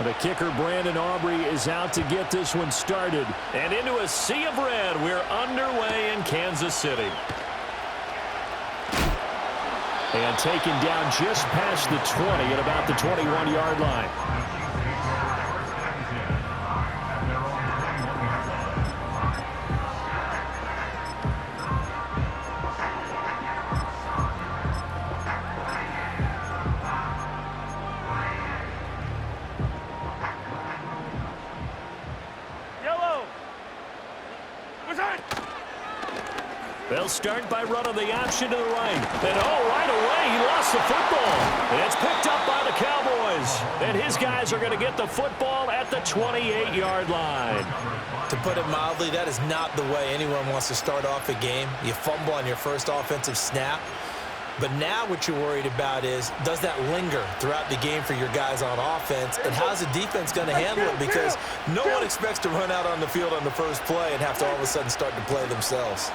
The kicker, Brandon Aubrey, is out to get this one started. And into a sea of red, we're underway in Kansas City. And taken down just past the 20 at about the 21-yard line. They'll start by running the option to the right. And right away, he lost the football. And it's picked up by the Cowboys. And his guys are going to get the football at the 28-yard line. To put it mildly, that is not the way anyone wants to start off a game. You fumble on your first offensive snap. But now what you're worried about is, does that linger throughout the game for your guys on offense? And how's the defense going to handle it? Because no one expects to run out on the field on the first play and have to all of a sudden start to play themselves.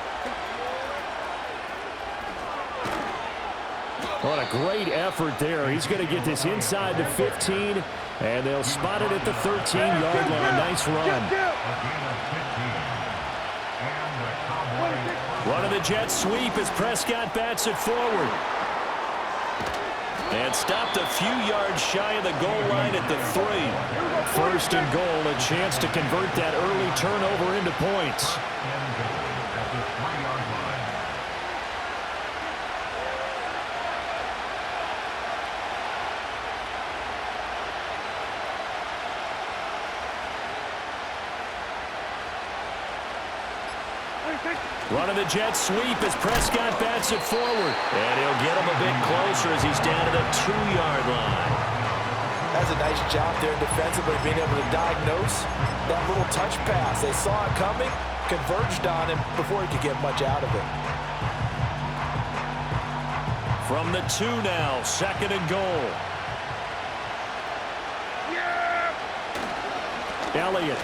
What a great effort there. He's going to get this inside the 15, and they'll spot it at the 13-yard line. Nice run. Running the jet sweep as Prescott bats it forward. And stopped a few yards shy of the goal line at the 3. First and goal, a chance to convert that early turnover into points. Running the jet sweep as Prescott bats it forward. And he'll get him a bit closer as he's down to the 2-yard line. That's a nice job there defensively, being able to diagnose that little touch pass. They saw it coming, converged on him before he could get much out of it. From the 2 now, second and goal. Elliott.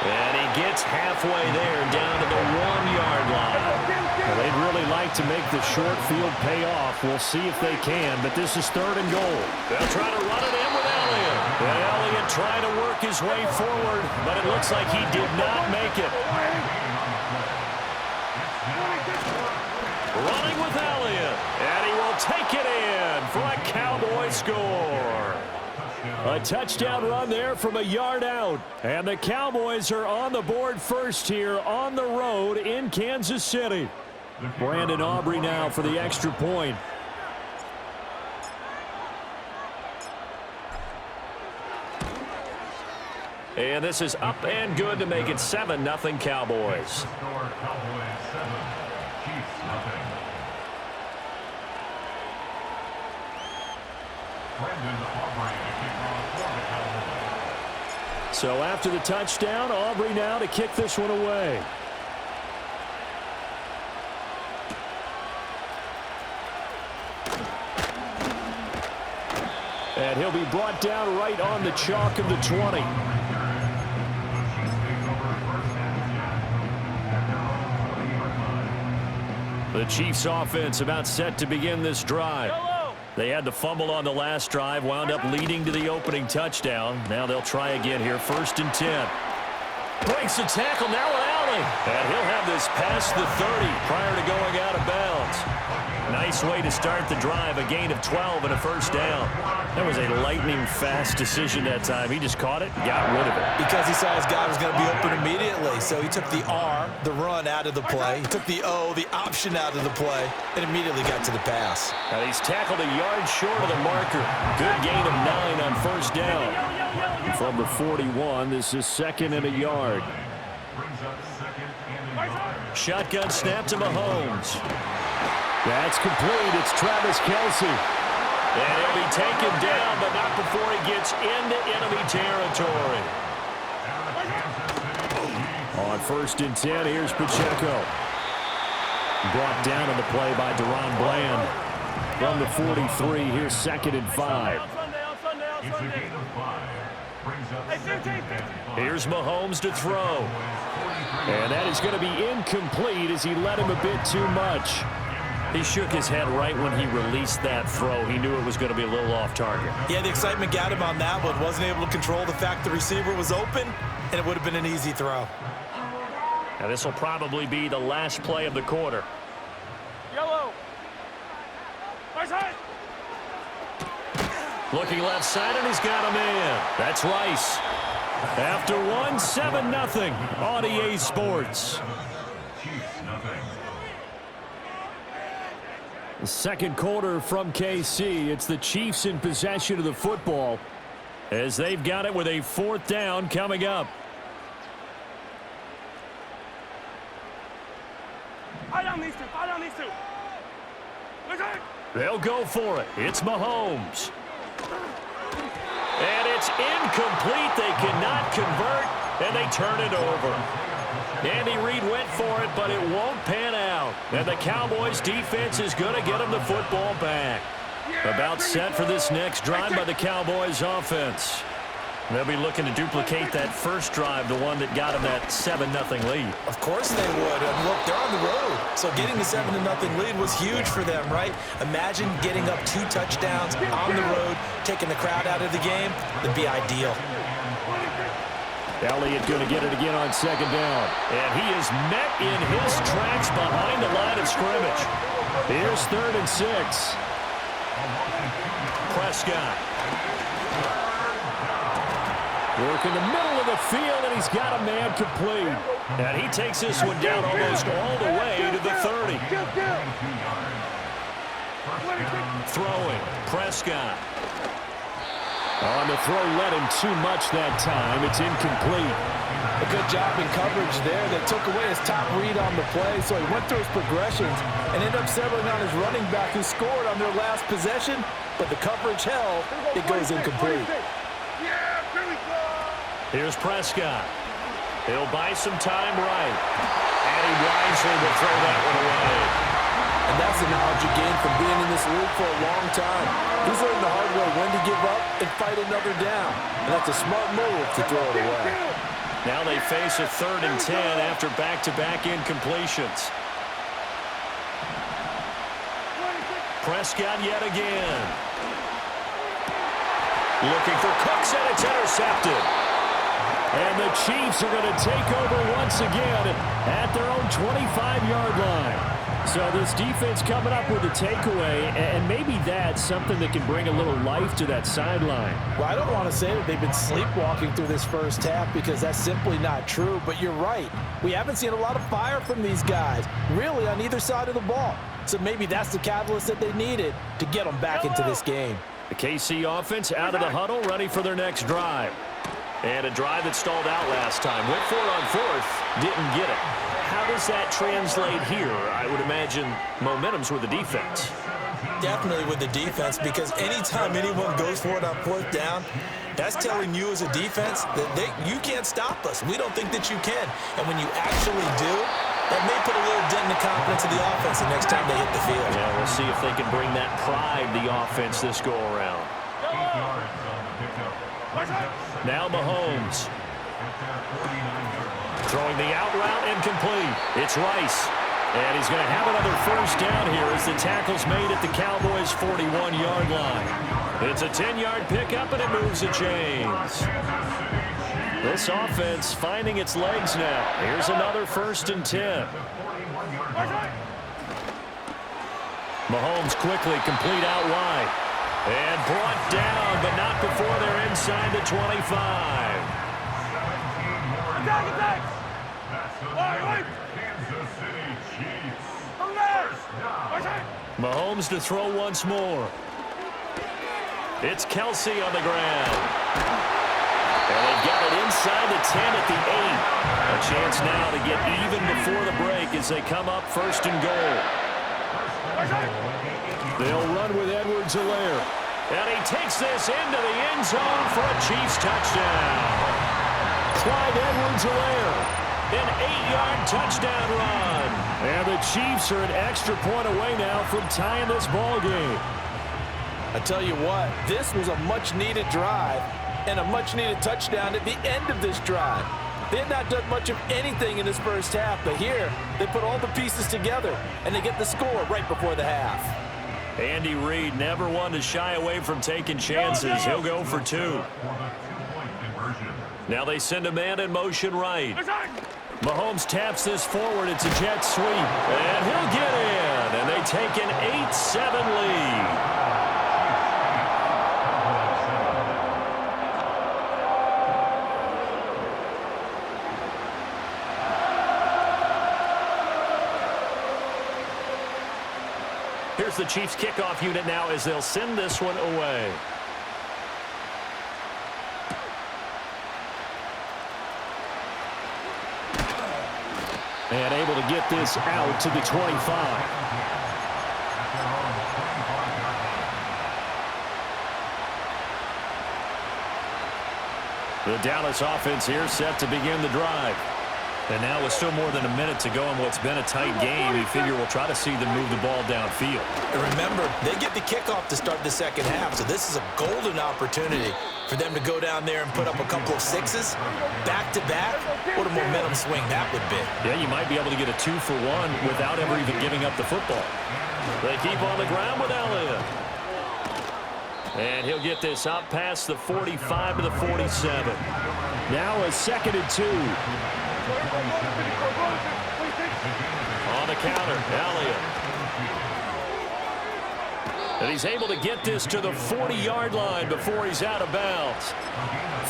And he gets halfway there, down to the 1-yard line. Well, they'd really like to make the short field pay off. We'll see if they can, but this is third and goal. They'll try to run it in with Elliott. And Elliott trying to work his way forward, but it looks like he did not make it. Running with Elliott, and he will take it in for a Cowboy score. A touchdown run there from a yard out. And the Cowboys are on the board first here on the road in Kansas City. Brandon Aubrey now for the extra point. And this is up and good to make it 7-0 Cowboys. So after the touchdown, Aubrey now to kick this one away. And he'll be brought down right on the chalk of the 20. The Chiefs offense about set to begin this drive. They had the fumble on the last drive, wound up leading to the opening touchdown. Now they'll try again here, 1st and 10. Breaks the tackle, now Allen. And he'll have this past the 30 prior to going out of bounds. Nice way to start the drive, a gain of 12 and a first down. That was a lightning-fast decision that time. He just caught it, got rid of it. Because he saw his guy was going to be open immediately, so he took the R, the run, out of the play. He took the O, the option, out of the play, and immediately got to the pass. Now he's tackled a yard short of the marker. Good gain of 9 on first down. From the 41, this is 2nd and a yard. Shotgun snap to Mahomes. That's complete. It's Travis Kelce. And he'll be taken down, but not before he gets into enemy territory. On 1st and 10, here's Pacheco. Brought down on the play by Deron Bland. From the 43, here's 2nd and 5. Here's Mahomes to throw. And that is going to be incomplete as he led him a bit too much. He shook his head right when he released that throw. He knew it was going to be a little off target. Yeah, the excitement got him on that one. Wasn't able to control the fact the receiver was open, and it would have been an easy throw. Now this will probably be the last play of the quarter. Yellow. Right side. Looking left side, and he's got a man. That's Rice. After one, 7-0 on EA Sports. The second quarter from KC. It's the Chiefs in possession of the football as they've got it with a 4th down coming up. Eye on these two. Eye on these two. Listen. They'll go for it. It's Mahomes. And it's incomplete. They cannot convert, and they turn it over. Andy Reid went for it, but it won't pan out. And the Cowboys' defense is going to get them the football back. About set for this next drive by the Cowboys' offense. They'll be looking to duplicate that first drive, the one that got them that 7-0 lead. Of course they would. And look, they're on the road. So getting the 7-0 lead was huge for them, right? Imagine getting up 2 touchdowns on the road, taking the crowd out of the game. That'd be ideal. Elliott going to get it again on 2nd down. And he is met in his tracks behind the line of scrimmage. Here's 3rd and 6. Prescott. Work in the middle of the field, and he's got a man complete. And he takes this one down almost all the way to the 30. Throwing. Prescott. On the throw, led him too much that time. It's incomplete. A good job in coverage there. They took away his top read on the play, so he went through his progressions and ended up settling on his running back who scored on their last possession, but the coverage held. It goes incomplete. Here's Prescott. He'll buy some time right. And he wisely will throw that one away. And that's the knowledge you gain from being in this league for a long time. He's learned the hard way when to give up and fight another down. And that's a smart move to throw it away. Now they face a 3rd and 10 after back-to-back incompletions. Prescott yet again. Looking for Cooks, and it's intercepted. And the Chiefs are going to take over once again at their own 25-yard line. So this defense coming up with a takeaway, and maybe that's something that can bring a little life to that sideline. Well, I don't want to say that they've been sleepwalking through this first half because that's simply not true, but you're right. We haven't seen a lot of fire from these guys, really, on either side of the ball. So maybe that's the catalyst that they needed to get them back into this game. The KC offense out of the huddle, ready for their next drive. And a drive that stalled out last time. Went for it on 4th, didn't get it. How does that translate here? I would imagine momentum's with the defense. Definitely with the defense, because anytime anyone goes for it on 4th down, that's telling you as a defense that you can't stop us. We don't think that you can. And when you actually do, that may put a little dent in the confidence of the offense the next time they hit the field. Yeah, we'll see if they can bring that pride to the offense this go-around. Now Mahomes. Throwing the out route incomplete. It's Rice. And he's going to have another 1st down here as the tackle's made at the Cowboys' 41-yard line. It's a 10-yard pickup, and it moves the chains. This offense finding its legs now. Here's another 1st and 10. Mahomes quickly complete out wide. And brought down, but not before they're inside the 25. Mahomes to throw once more. It's Kelsey on the ground. And they've got it inside the 10 at the 8. A chance now to get even before the break as they come up 1st and goal. They'll run with Edwards-Helaire. And he takes this into the end zone for a Chiefs touchdown. Clyde Edwards-Helaire, an 8-yard touchdown run. And the Chiefs are an extra point away now from tying this ball game. I tell you what, this was a much-needed drive and a much-needed touchdown at the end of this drive. They had not done much of anything in this first half, but here they put all the pieces together, and they get the score right before the half. Andy Reid never one to shy away from taking chances. He'll go for 2. Now they send a man in motion right. Mahomes taps this forward. It's a jet sweep, and he'll get in, and they take an 8-7 lead. Here's the Chiefs kickoff unit now as they'll send this one away. And able to get this out to the 25. The Dallas offense here set to begin the drive. And now with still more than a minute to go in what's been a tight game, you figure we'll try to see them move the ball downfield. And remember, they get the kickoff to start the second half, so this is a golden opportunity for them to go down there and put up a couple of 6s back-to-back. What a momentum swing that would be. Yeah, you might be able to get a 2-for-1 without ever even giving up the football. They keep on the ground with Elliott. And he'll get this out past the 45 to the 47. Now a 2nd and 2. On the counter, Elliott. And he's able to get this to the 40-yard line before he's out of bounds.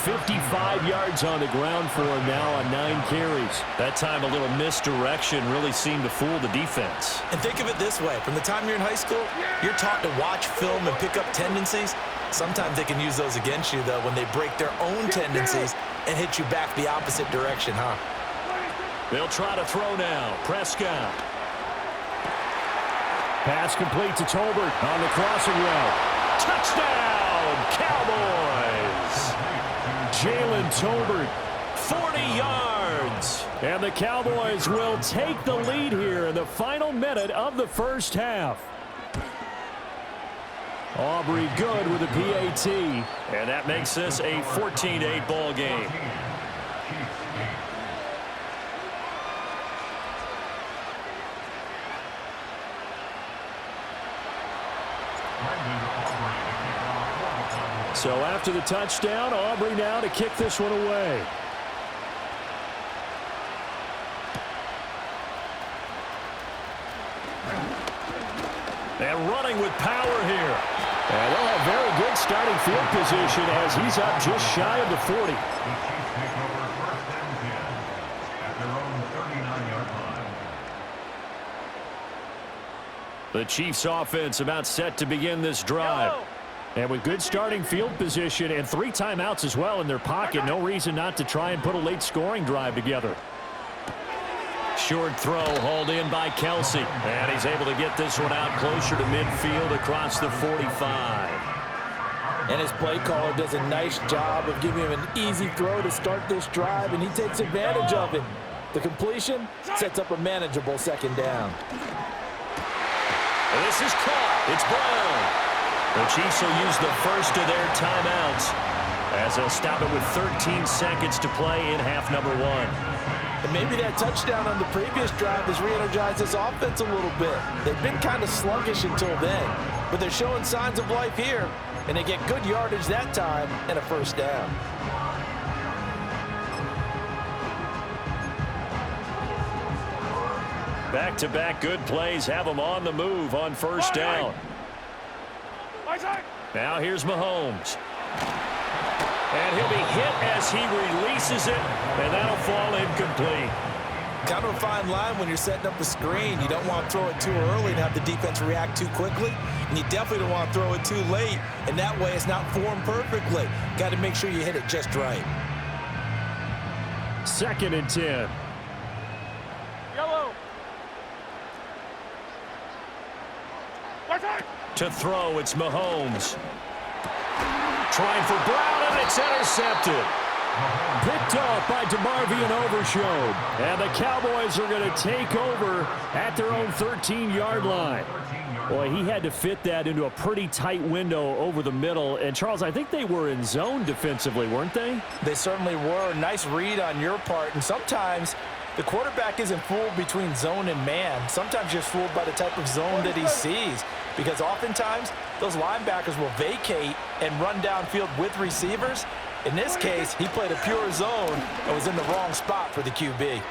55 yards on the ground for him now on 9 carries. That time a little misdirection really seemed to fool the defense. And think of it this way. From the time you're in high school, you're taught to watch film and pick up tendencies. Sometimes they can use those against you, though, when they break their own tendencies and hit you back the opposite direction, huh? They'll try to throw now. Prescott. Pass complete to Tolbert on the crossing route. Touchdown, Cowboys! Jalen Tolbert, 40 yards. And the Cowboys will take the lead here in the final minute of the first half. Aubrey good with a PAT. And that makes this a 14-8 ball game. So after the touchdown, Aubrey now to kick this one away. And running with power here. And they'll have very good starting field position as he's up just shy of the 40. The Chiefs offense about set to begin this drive. And with good starting field position and 3 timeouts as well in their pocket, no reason not to try and put a late scoring drive together. Short throw hauled in by Kelsey. And he's able to get this one out closer to midfield across the 45. And his play caller does a nice job of giving him an easy throw to start this drive, and he takes advantage of it. The completion sets up a manageable 2nd down. And this is caught. It's Brown. The Chiefs will use the first of their timeouts as they'll stop it with 13 seconds to play in half number 1. And maybe that touchdown on the previous drive has re-energized this offense a little bit. They've been kind of sluggish until then, but they're showing signs of life here, and they get good yardage that time and a 1st down. Back-to-back good plays have them on the move on 1st down. Now here's Mahomes. And he'll be hit as he releases it, and that'll fall incomplete. Kind of a fine line when you're setting up a screen. You don't want to throw it too early and have the defense react too quickly. And you definitely don't want to throw it too late, and that way it's not formed perfectly. Got to make sure you hit it just right. 2nd and 10. Yellow. To throw, it's Mahomes. Trying for Brown, and it's intercepted. Picked off by DeMarvion Overshown. And the Cowboys are going to take over at their own 13-yard line. Boy, he had to fit that into a pretty tight window over the middle. And, Charles, I think they were in zone defensively, weren't they? They certainly were. Nice read on your part. And sometimes the quarterback isn't fooled between zone and man. Sometimes just fooled by the type of zone that he sees. Because oftentimes, those linebackers will vacate and run downfield with receivers. In this case, he played a pure zone and was in the wrong spot for the QB. And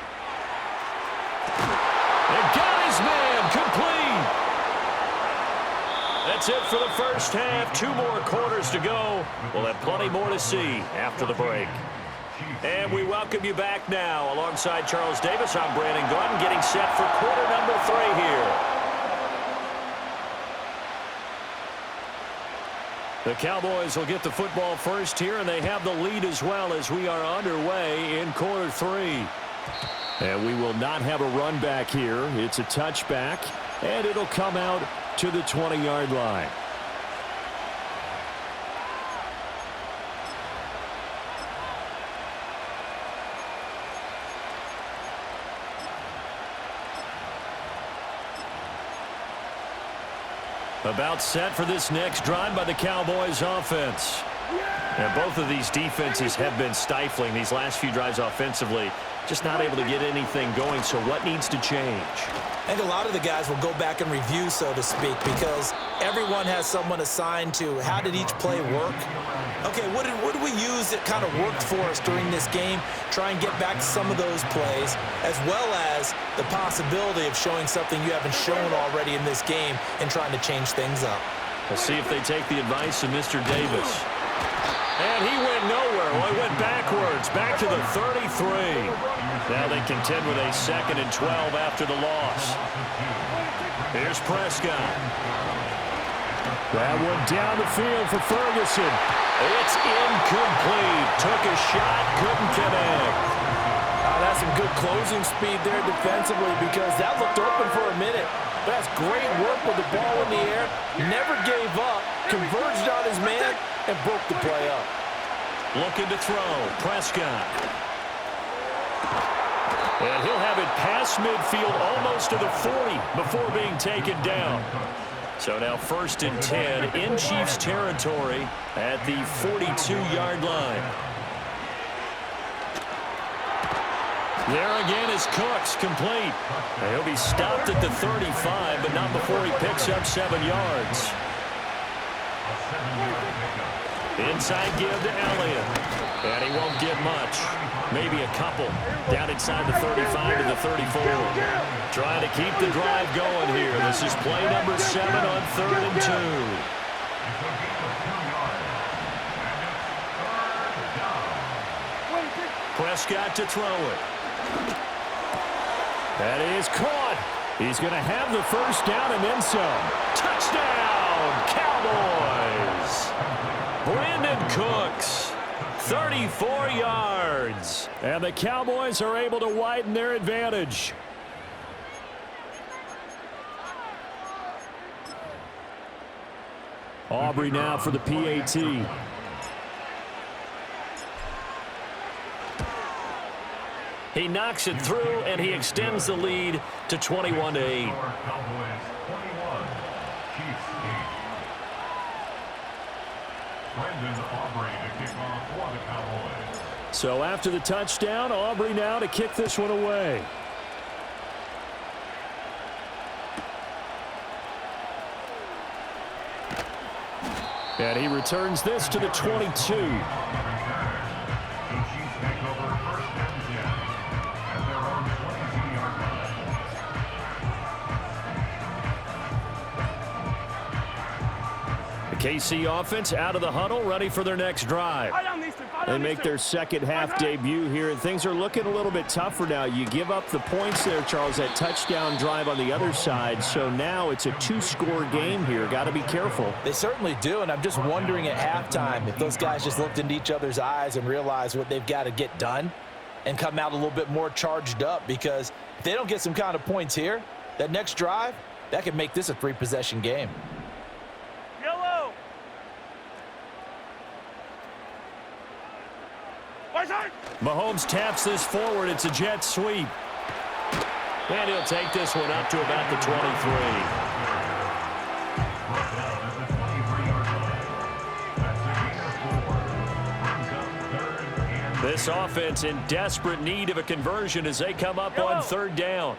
got his man complete. That's it for the first half. 2 more quarters to go. We'll have plenty more to see after the break. And we welcome you back now. Alongside Charles Davis, I'm Brandon Gunn, getting set for quarter number 3 here. The Cowboys will get the football first here, and they have the lead as well as we are underway in quarter 3. And we will not have a run back here. It's a touchback, and it'll come out to the 20-yard line. About set for this next drive by the Cowboys offense. And both of these defenses have been stifling these last few drives offensively. Just not able to get anything going, so what needs to change? I think a lot of the guys will go back and review, so to speak, because everyone has someone assigned to how did each play work. Okay, what did we use that kind of worked for us during this game? Try and get back to some of those plays, as well as the possibility of showing something you haven't shown already in this game and trying to change things up. We'll see if they take the advice of Mr. Davis. And he went nowhere. Well, he went backwards, back to the 33. Now they contend with a 2nd and 12 after the loss. Here's Prescott. That one down the field for Ferguson. It's incomplete. Took a shot, couldn't connect. That's some good closing speed there defensively, because that looked open for a minute. That's great work with the ball in the air. Never gave up, converged on his man, and broke the play up. Looking to throw. Prescott. And he'll have it past midfield, almost to the 40 before being taken down. So now 1st and 10 in Chiefs territory at the 42-yard line. There again is Cooks, complete. And he'll be stopped at the 35, but not before he picks up 7 yards. Inside give to Elliott. And he won't get much. Maybe a couple. Down inside the 35 to the 34. Trying to keep the drive going here. This is play number 7 on 3rd and 2. Prescott to throw it. That is caught. He's going to have the first down and then some. Touchdown, Cowboys. Brandon Cooks, 34 yards. And the Cowboys are able to widen their advantage. Aubrey now for the PAT. He knocks it through, and he extends the lead to 21-8. So after the touchdown, Aubrey now to kick this one away. And he returns this to the 22. KC offense out of the huddle, ready for their next drive. They make their second half debut here, and things are looking a little bit tougher now. You give up the points there, Charles, that touchdown drive on the other side, so now it's a 2-score game here. Got to be careful. They certainly do, and I'm just wondering at halftime if those guys just looked into each other's eyes and realized what they've got to get done and come out a little bit more charged up, because if they don't get some kind of points here, that next drive, that could make this a 3-possession game. Watch out! Mahomes taps this forward. It's a jet sweep. And he'll take this one up to about the 23. This offense in desperate need of a conversion as they come up on third down.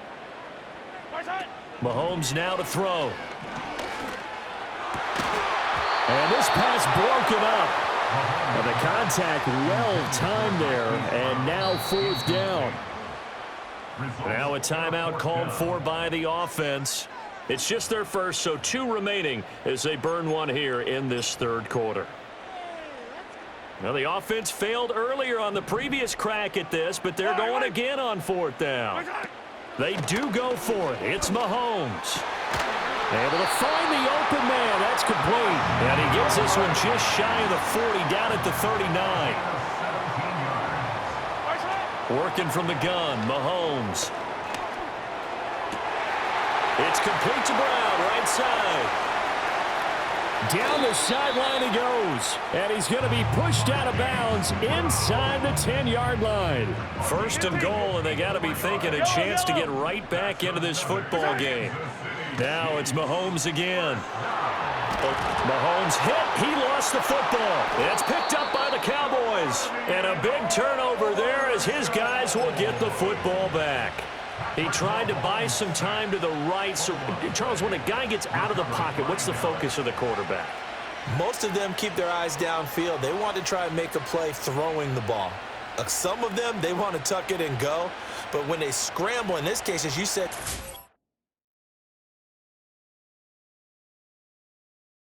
Mahomes now to throw. And this pass broken up. And the contact well timed there. And now fourth down. Now a timeout called for by the offense. It's just their first, so 2 remaining as they burn one here in this third quarter. Now, the offense failed earlier on the previous crack at this, but they're going again on fourth down. They do go for it. It's Mahomes. Able to find the open man. That's complete. And he gets this one just shy of the 40, down at the 39. Working from the gun, Mahomes. It's complete to Brown, right side. Down the sideline he goes, and he's going to be pushed out of bounds inside the 10-yard line. First and goal, and they got to be thinking a chance to get right back into this football game. Now it's Mahomes again. Mahomes hit. He lost the football. It's picked up by the Cowboys. And a big turnover there as his guys will get the football back. He tried to buy some time to the right. So, Charles, when a guy gets out of the pocket, what's the focus of the quarterback? Most of them keep their eyes downfield. They want to try and make a play throwing the ball. Some of them, they want to tuck it and go. But when they scramble, in this case, as you said,